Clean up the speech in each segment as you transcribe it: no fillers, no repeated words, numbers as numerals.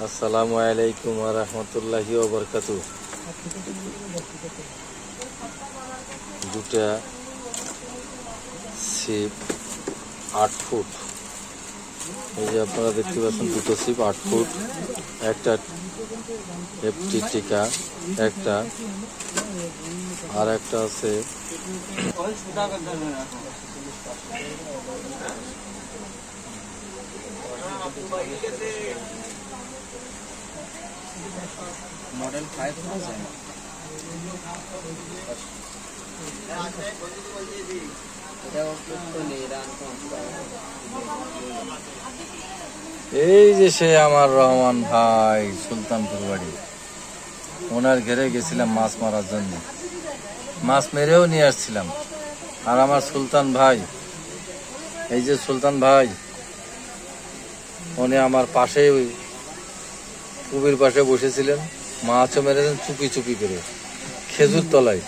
আসসালামু আলাইকুম ওয়া রাহমাতুল্লাহি ওয়া বারাকাতুহু। দুটা সিপ 8 ফুট, এই যে আপনারা দেখতে পাচ্ছেন দুটো সিপ 8 ফুট, একটা এফটি টিকা একটা, আর একটা আছে মডেল 5000। এই যে সে আমার রহমান ভাই, সুলতানপুর বাড়ি। ওনার ঘেরে গেছিলাম মাছ মারার জন্য, মাছ মেরেও নিয়ে আসছিলাম। আর আমার সুলতান ভাই, এই যে সুলতান ভাই, উনি আমার পাশেই পুকুর পাশে বসেছিলেন, মাছও মেরেছেন চুপি চুপি করে খেজুর তলায়।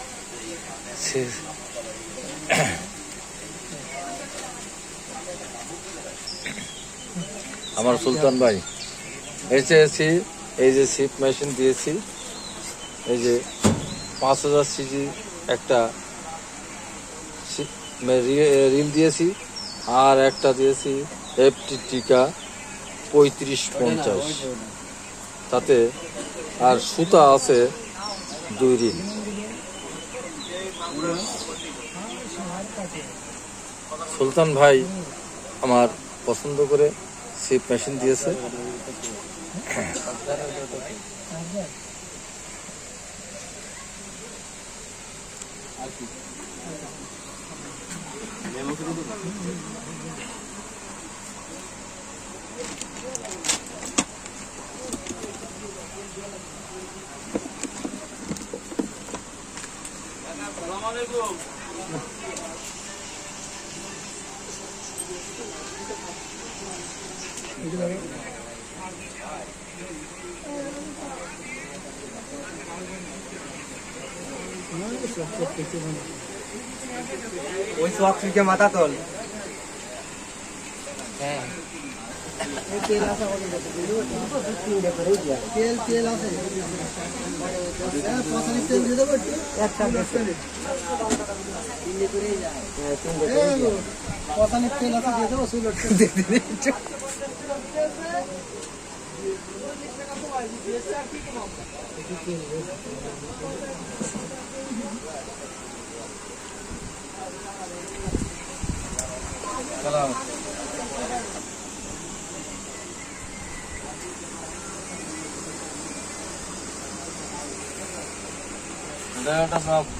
আমার সুলতান ভাই এসেছি, এই যে সিপ মেশিন দিয়েছি, এই যে 5000 সিজি একটা রিল দিয়েছি, আর একটা দিয়েছি এফটি টিকা 3550, তাতে আর সুতা আছে 2 রিল। সুলতান ভাই আমার পছন্দ করে সিপ মেশিন দিয়েছে। ওই সব থেকে মাথা তোল। হ্যাঁ তেল আছে, তেল আছে, তেল দিয়ে দেবো একটা পচানির তেল আছে, দিয়ে দেবো সুইল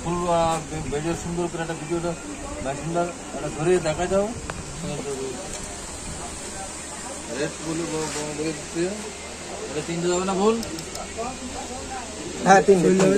ফুল ভিডিও, সুন্দর করে একটা ভিডিওটা মেশিনটা একটা ধরে দেখা যাও। রেট বলে দিচ্ছে, এটা 3 যাবে না ভুল? হ্যাঁ 3 যাবে।